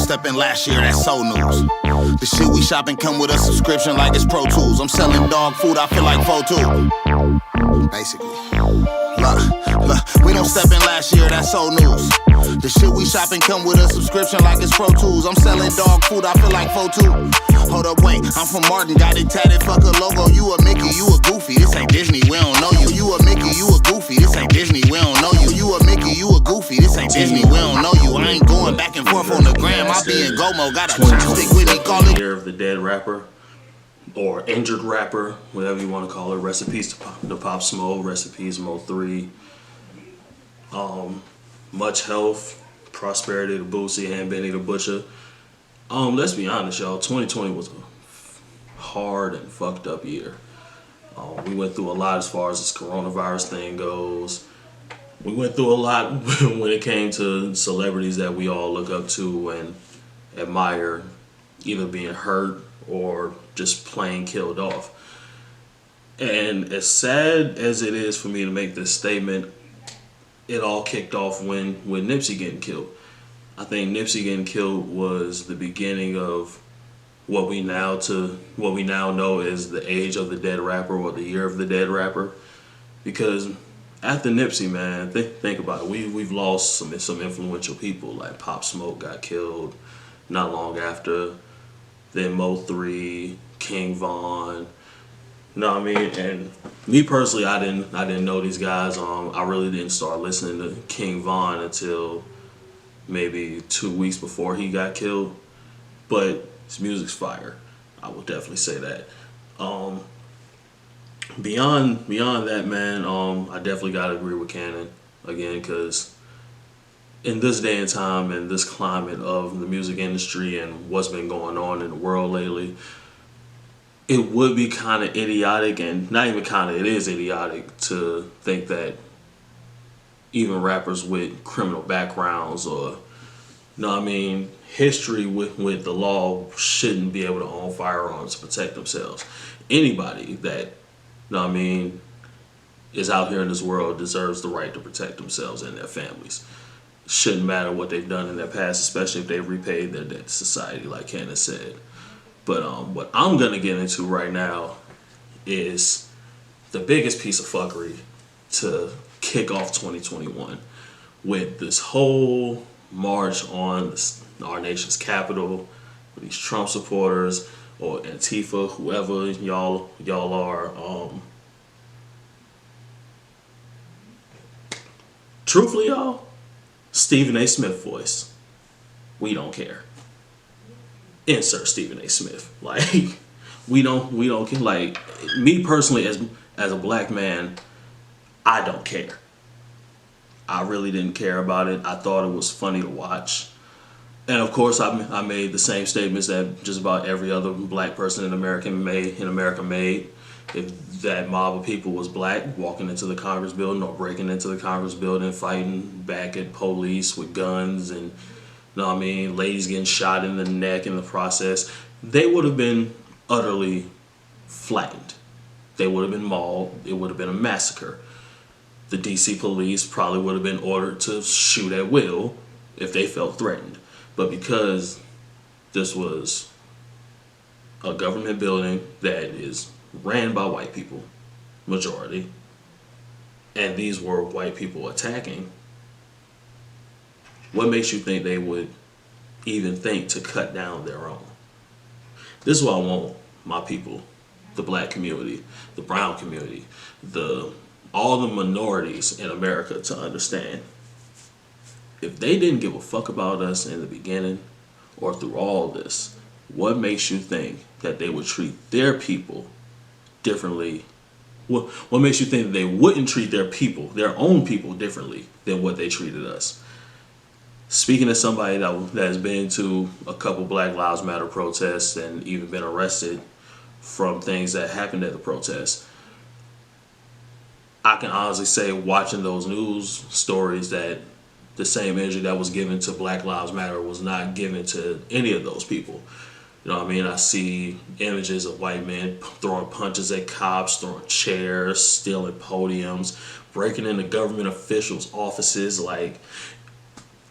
step in last year, that's so news. The shit we shopping come with a subscription like it's Pro Tools. I'm selling dog food, I feel like Photo. Basically. Look, we don't step in last year, that's so news. The shit we shopping come with a subscription like it's Pro Tools. I'm selling dog food, I feel like Photo. Hold up, wait, I'm from Martin, got it tatted, fuck a logo. You a Mickey, you a Goofy, this ain't Disney, we don't know you. You a Mickey, you a Goofy, this ain't Disney, we don't know you. You a Mickey, you a Goofy, this ain't Disney, we don't know you. I ain't going back and forth on the gram, I be in Gomo, got a chopstick with me, call it. Year of the Dead rapper, or injured rapper, whatever you want to call it. Recipes to Pop Smoke, recipes Mo 3. Much health, prosperity to Boosie and Benny the Butcher. Let's be honest, y'all. 2020 was a hard and fucked up year. We went through a lot as far as this coronavirus thing goes. We went through a lot when it came to celebrities that we all look up to and admire, either being hurt or just plain killed off. And as sad as it is for me to make this statement, it all kicked off with Nipsey getting killed. I think Nipsey getting killed was the beginning of what we now know as the age of the dead rapper, or the year of the dead rapper. Because after Nipsey, man, think about it. We've lost some influential people. Like Pop Smoke got killed not long after. Then Mo 3, King Von. You know what I mean? And me personally, I didn't know these guys. I really didn't start listening to King Von until maybe 2 weeks before he got killed. But his music's fire. I will definitely say that. Beyond that, man, I definitely gotta agree with Cannon again, because in this day and time and this climate of the music industry and what's been going on in the world lately, it would be kind of idiotic, and not even kind of, it is idiotic to think that even rappers with criminal backgrounds or, you know what I mean, history with the law shouldn't be able to own firearms to protect themselves. Anybody that, you know what I mean, is out here in this world deserves the right to protect themselves and their families. Shouldn't matter what they've done in their past, especially if they've repaid their debt to society, like Candace said. But what I'm gonna get into right now is the biggest piece of fuckery to kick off 2021 with this whole march on our nation's capital with these Trump supporters or Antifa, whoever y'all are. Truthfully, y'all, Stephen A. Smith voice. We don't care. Insert Stephen A. Smith. Like, we don't care. Like, me personally, as a black man, I don't care. I really didn't care about it. I thought it was funny to watch. And of course, I made the same statements that just about every other black person in America made. If that mob of people was black, walking into the Congress building or breaking into the Congress building, fighting back at police with guns and, you know what I mean, ladies getting shot in the neck in the process, they would have been utterly flattened. They would have been mauled. It would have been a massacre. The DC police probably would have been ordered to shoot at will if they felt threatened. But because this was a government building that is ran by white people, majority, and these were white people attacking, what makes you think they would even think to cut down their own? This is what I want my people, the black community, the brown community, all the minorities in America to understand. If they didn't give a fuck about us in the beginning or through all this, what makes you think that they would treat their people differently? What makes you think that they wouldn't treat their people, their own people, differently than what they treated us? Speaking as somebody that has been to a couple Black Lives Matter protests and even been arrested from things that happened at the protests, I can honestly say, watching those news stories, that the same energy that was given to Black Lives Matter was not given to any of those people. You know what I mean? I see images of white men throwing punches at cops, throwing chairs, stealing podiums, breaking into government officials' offices. Like,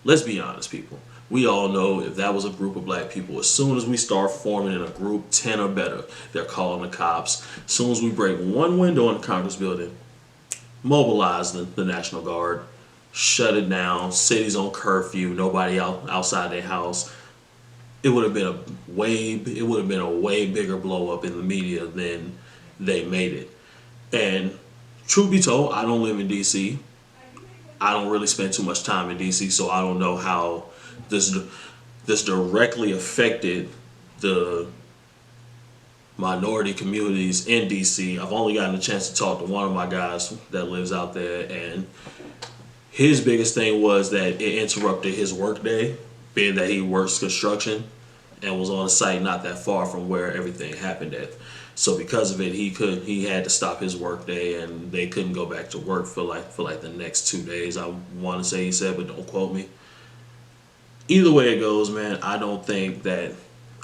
let's be honest, people. We all know if that was a group of black people, as soon as we start forming in a group 10 or better, they're calling the cops. As soon as we break one window in the Congress building, mobilize the National Guard, shut it down, cities on curfew, nobody outside their house. It would have been a way bigger blow up in the media than they made it. And truth be told, I don't live in DC. I don't really spend too much time in DC, so I don't know how this directly affected the minority communities in DC. I've only gotten a chance to talk to one of my guys that lives out there, and his biggest thing was that it interrupted his work day, being that he works construction and was on a site not that far from where everything happened at. So because of it, he had to stop his work day, and they couldn't go back to work for like the next 2 days. I want to say he said, but don't quote me. Either way it goes, man, I don't think that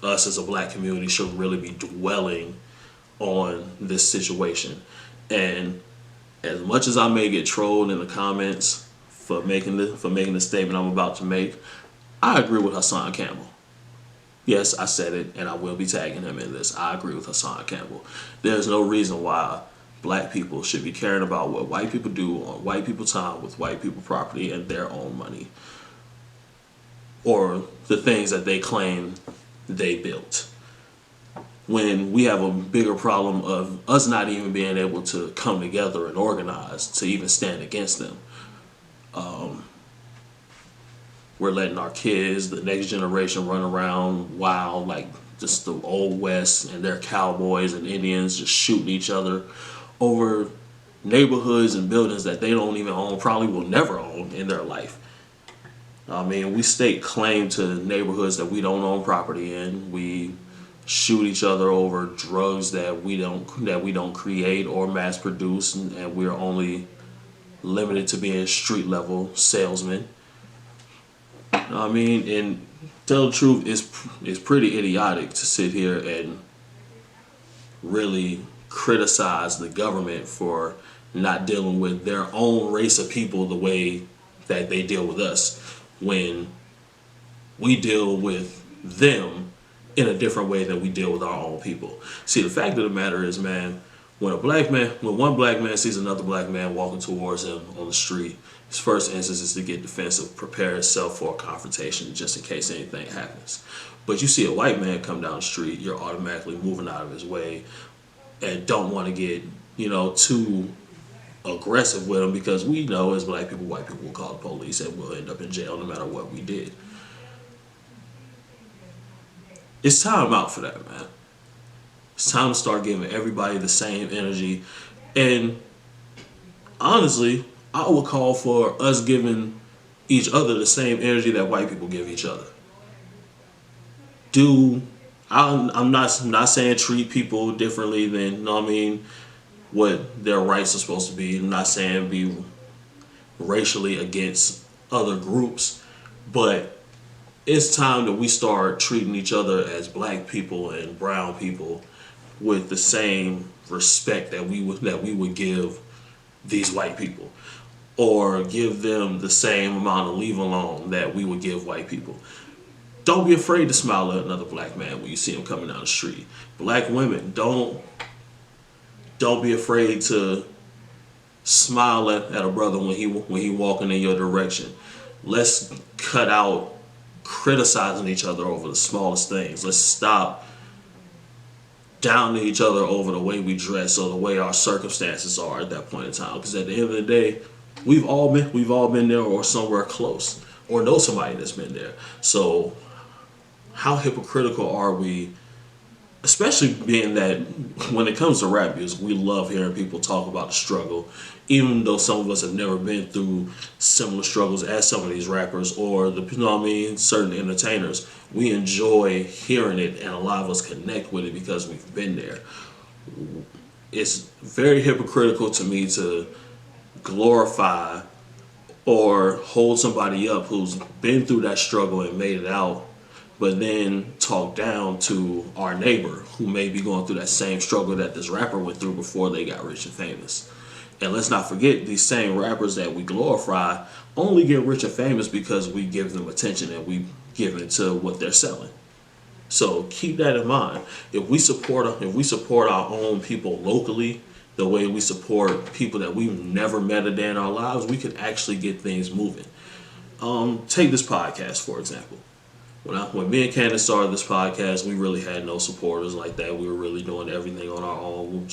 us as a black community should really be dwelling on this situation. And as much as I may get trolled in the comments for making the statement I'm about to make, I agree with Hassan Campbell. Yes, I said it, and I will be tagging him in this. I agree with Hassan Campbell. There's no reason why black people should be caring about what white people do on white people's time with white people property and their own money, or the things that they claim they built, when we have a bigger problem of us not even being able to come together and organize to even stand against them. We're letting our kids, the next generation, run around wild like just the old West, and they're cowboys and Indians just shooting each other over neighborhoods and buildings that they don't even own, probably will never own in their life. I mean, we stake claim to neighborhoods that we don't own property in. We shoot each other over drugs that we don't create or mass produce, and we're only limited to being street level salesmen. I mean, and tell the truth, it's pretty idiotic to sit here and really criticize the government for not dealing with their own race of people the way that they deal with us, when we deal with them in a different way than we deal with our own people. See, the fact of the matter is, man, when one black man sees another black man walking towards him on the street, his first instinct is to get defensive, prepare himself for a confrontation just in case anything happens. But you see a white man come down the street, you're automatically moving out of his way and don't want to get, too aggressive with him, because we know as black people, white people will call the police and we'll end up in jail no matter what we did. It's time out for that, man. It's time to start giving everybody the same energy. And honestly, I would call for us giving each other the same energy that white people give each other. I'm not saying treat people differently than, what their rights are supposed to be. I'm not saying be racially against other groups, but it's time that we start treating each other as black people and brown people with the same respect that we would give these white people, or give them the same amount of leave alone that we would give white people. Don't be afraid to smile at another black man when you see him coming down the street. Black women, don't be afraid to smile at a brother when he walking in your direction. Let's cut out criticizing each other over the smallest things. Let's stop downing each other over the way we dress or the way our circumstances are at that point in time. Because at the end of the day, we've all been there or somewhere close, or know somebody that's been there. So how hypocritical are we? Especially being that when it comes to rap music, we love hearing people talk about the struggle, even though some of us have never been through similar struggles as some of these rappers or certain entertainers. We enjoy hearing it, and a lot of us connect with it because we've been there. It's very hypocritical to me to glorify or hold somebody up who's been through that struggle and made it out, but then talk down to our neighbor who may be going through that same struggle that this rapper went through before they got rich and famous. And let's not forget, these same rappers that we glorify only get rich and famous because we give them attention and we give into what they're selling. So keep that in mind. If we support our own people locally, the way we support people that we've never met a day in our lives, we could actually get things moving. Take this podcast, for example. When me and Candace started this podcast, we really had no supporters like that. We were really doing everything on our own.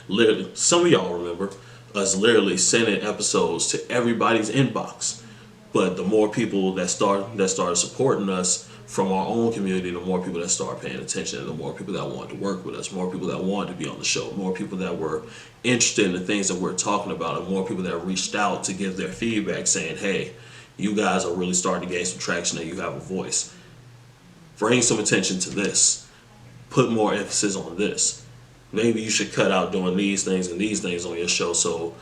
Literally, some of y'all remember us literally sending episodes to everybody's inbox. But the more people that started supporting us from our own community, the more people that started paying attention, the more people that wanted to work with us, more people that wanted to be on the show, more people that were interested in the things that we're talking about, and more people that reached out to give their feedback saying, hey, you guys are really starting to gain some traction and you have a voice. Bring some attention to this. Put more emphasis on this. Maybe you should cut out doing these things and these things on your show so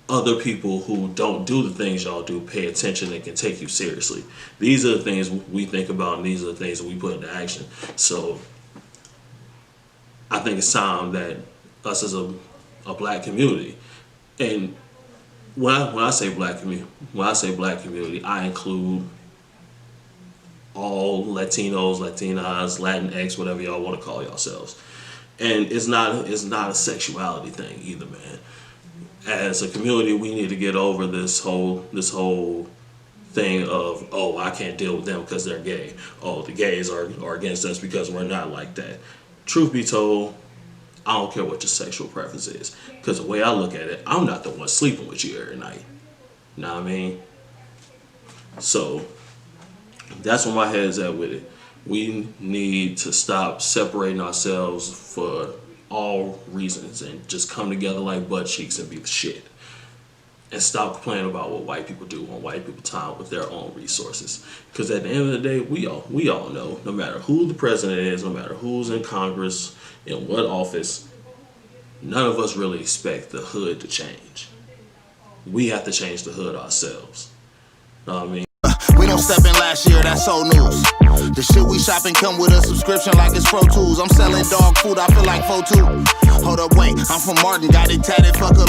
other people who don't do the things y'all do pay attention and can take you seriously. These are the things we think about, and these are the things that we put into action. So I think it's time that us as a black community, and when I say black community, I include all Latinos, Latinas, Latinx, whatever y'all want to call yourselves. And it's not a sexuality thing either, man. As a community, we need to get over this whole thing of, oh, I can't deal with them because they're gay. Oh, the gays are against us because we're not like that. Truth be told, I don't care what your sexual preference is, because the way I look at it, I'm not the one sleeping with you every night. You know what I mean? So that's where my head's at with it. We need to stop separating ourselves for all reasons and just come together like butt cheeks and be the shit. And stop complaining about what white people do on white people's time with their own resources. Because at the end of the day, we all know, no matter who the president is, no matter who's in Congress, in what office, none of us really expect the hood to change. We have to change the hood ourselves. Know what I mean? We don't step in last year, that's old news. The shit we shopping come with a subscription like it's Pro Tools. I'm selling dog food, I feel like 4-2. Hold up, wait, I'm from Martin, got it tatted, fuck a